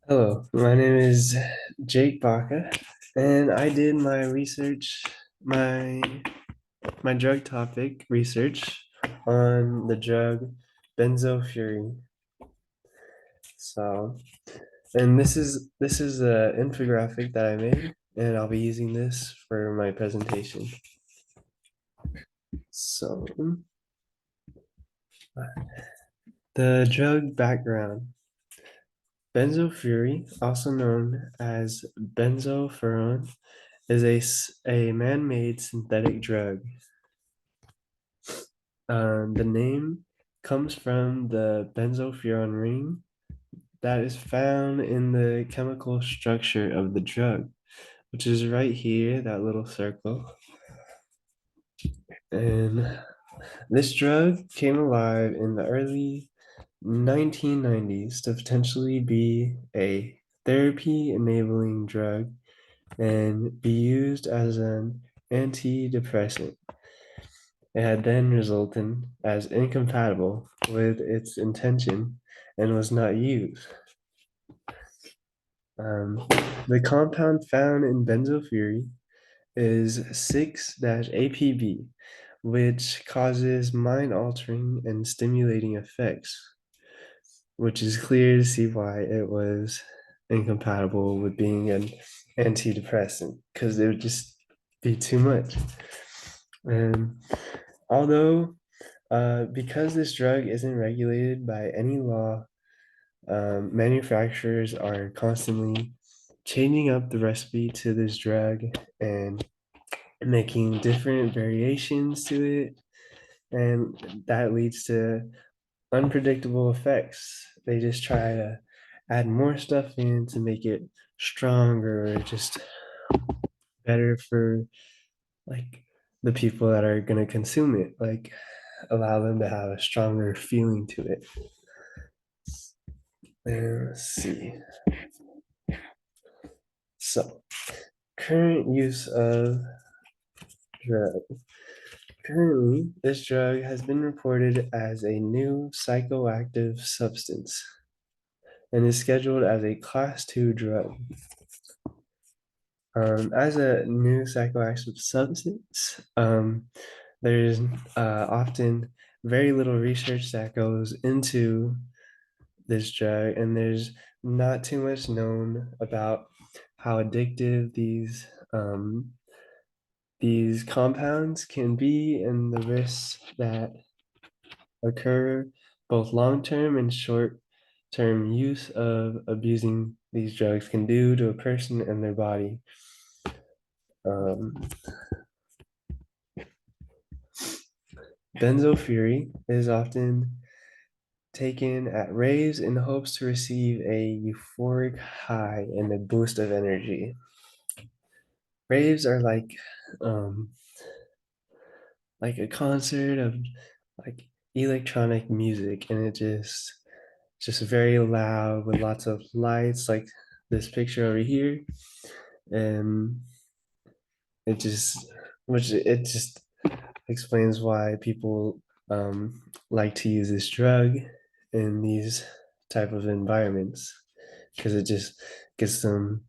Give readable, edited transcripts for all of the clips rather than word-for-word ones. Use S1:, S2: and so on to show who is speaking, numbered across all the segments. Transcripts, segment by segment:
S1: Hello, my name is Jake Baca, and I did my research, my my drug topic research on the drug benzofurin. So, and this is a infographic that I made, and I'll be using this for my presentation. So, the drug background. Benzofurin, also known as benzofuran, is a man-made synthetic drug. The name comes from the benzofuran ring that is found in the chemical structure of the drug, which is right here, that little circle. And this drug came alive in the early 1990s to potentially be a therapy enabling drug and be used as an antidepressant. It had then resulted as incompatible with its intention and was not used. Um, the compound found in benzofuran is 6-APB, which causes mind-altering and stimulating effects, which is clear to see why it was incompatible with being an antidepressant, because it would just be too much. And although because this drug isn't regulated by any law, manufacturers are constantly changing up the recipe to this drug and making different variations to it. And that leads to unpredictable effects. They just try to add more stuff in to make it stronger or just better for like the people that are going to consume it, like allow them to have a stronger feeling to it. Let's see. So, current use of drug. Currently, this drug has been reported as a new psychoactive substance and is scheduled as a class 2 drug. As a new psychoactive substance, there's often very little research that goes into this drug, and there's not too much known about how addictive these compounds can be and the risks that occur both long-term and short-term use of abusing these drugs can do to a person and their body. Um, benzofuran is often taken at raves in hopes to receive a euphoric high and a boost of energy. Raves are um, like a concert of like electronic music, and just very loud with lots of lights, like this picture over here, and it just which it just explains why people like to use this drug in these type of environments, because it just gets them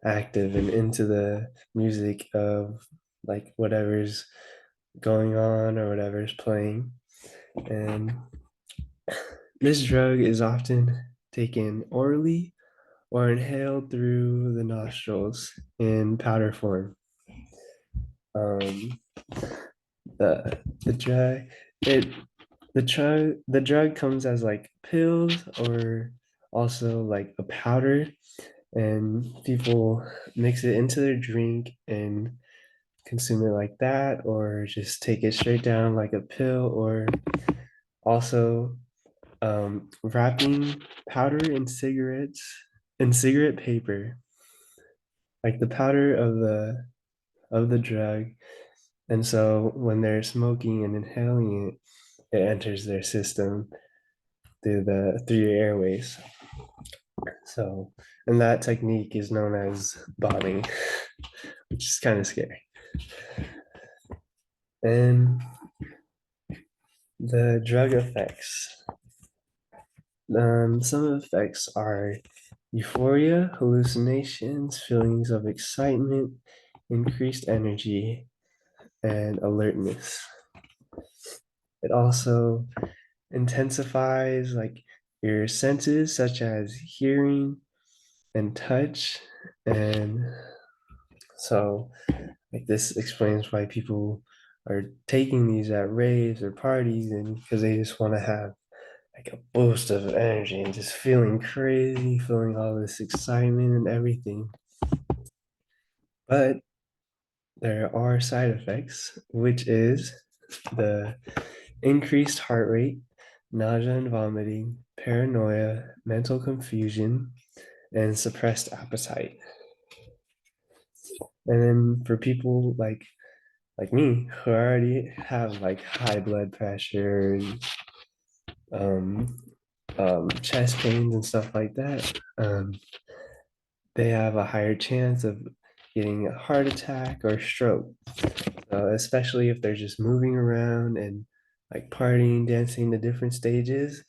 S1: active and into the music of like whatever's going on or whatever's playing. And this drug is often taken orally or inhaled through the nostrils in powder form. Um, the drug it the drug comes as like pills or also like a powder, and people mix it into their drink and consume it like that, or just take it straight down like a pill, or also wrapping powder in cigarette paper, like the powder of the drug. And so when they're smoking and inhaling it, it enters their system through your airways. So, and that technique is known as bombing, which is kind of scary. And the drug effects. Some effects are euphoria, hallucinations, feelings of excitement, increased energy, and alertness. It also intensifies like your senses such as hearing and touch. And so like this explains why people are taking these at raves or parties, and because they just want to have like a boost of energy and just feeling crazy, feeling all this excitement and everything. But there are side effects, which is the increased heart rate, nausea and vomiting, paranoia, mental confusion, and suppressed appetite. And then for people like me who already have like high blood pressure and um, chest pains and stuff like that, they have a higher chance of getting a heart attack or stroke, especially if they're just moving around and like partying, dancing to different stages.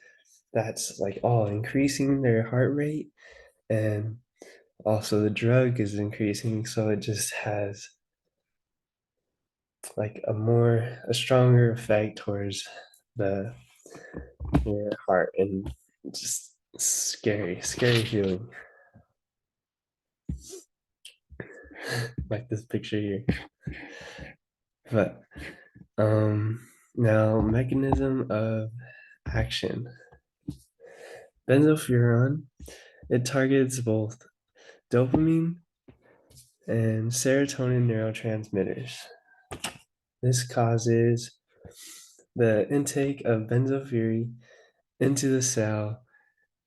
S1: That's like all increasing their heart rate, and also the drug is increasing, so it just has like a stronger effect towards the your heart, and just scary feeling like this picture here. But now mechanism of action. Benzofuran, it targets both dopamine and serotonin neurotransmitters. This causes the intake of benzofuran into the cell,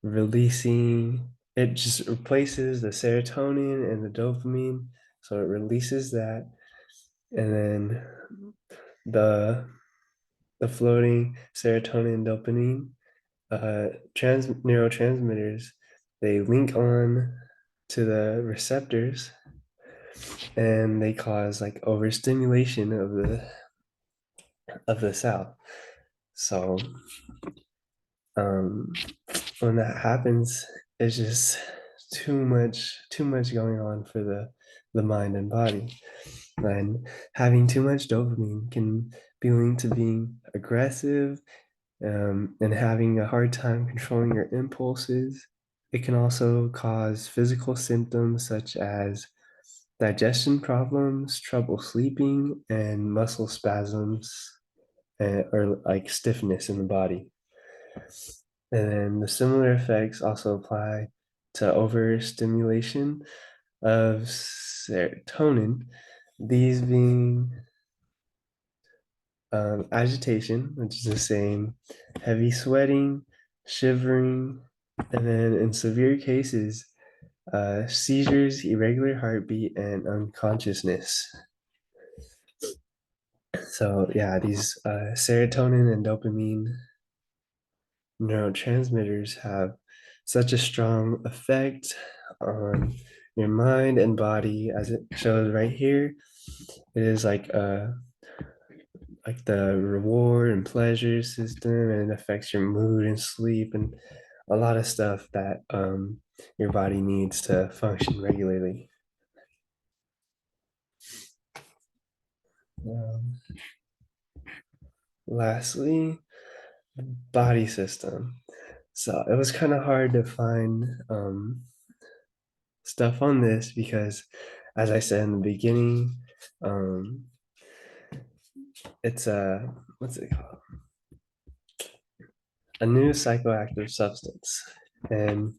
S1: releasing it just replaces the serotonin and the dopamine, so it releases that, and then the the floating serotonin and dopamine neurotransmitters, they link on to the receptors, and they cause like overstimulation of the cell. So um, when that happens, it's just too much going on for the mind and body. And having too much dopamine can be linked to being aggressive, and having a hard time controlling your impulses. It can also cause physical symptoms such as digestion problems, trouble sleeping, and muscle spasms, or like stiffness in the body. And then the similar effects also apply to overstimulation of serotonin, these being agitation, which is the same, heavy sweating, shivering, and then in severe cases, seizures, irregular heartbeat, and unconsciousness. So, yeah, these serotonin and dopamine neurotransmitters have such a strong effect on your mind and body, as it shows right here. It is like the reward and pleasure system, and it affects your mood and sleep and a lot of stuff that your body needs to function regularly. Um, Lastly, body system. So it was kind of hard to find stuff on this because, as I said in the beginning, um, it's a what's it called? A new psychoactive substance, and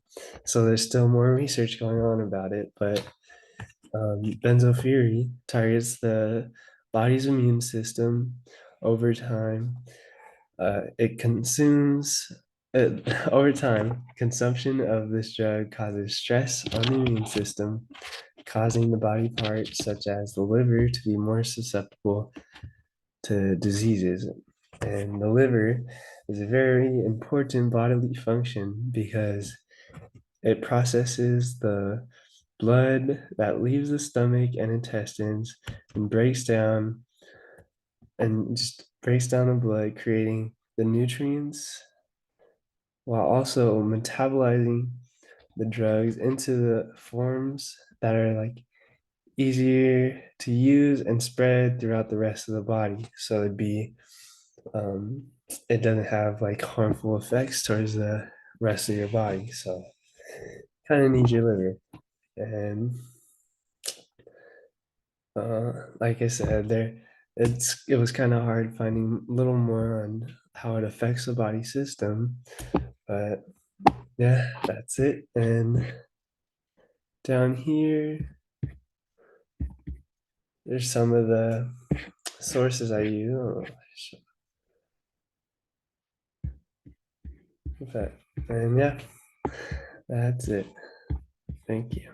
S1: so there's still more research going on about it. But benzofuran targets the body's immune system over time. It consumes over time. Consumption of this drug causes stress on the immune system, causing the body parts such as the liver to be more susceptible to diseases. And the liver is a very important bodily function because it processes the blood that leaves the stomach and intestines and breaks down the blood, creating the nutrients while also metabolizing the drugs into the forms that are like easier to use and spread throughout the rest of the body. So it'd be um, it doesn't have like harmful effects towards the rest of your body. So kind of need your liver. And like I said, it was kind of hard finding a little more on how it affects the body system. But yeah, that's it. And down here, there's some of the sources I use. Oh, okay. And yeah, that's it. Thank you.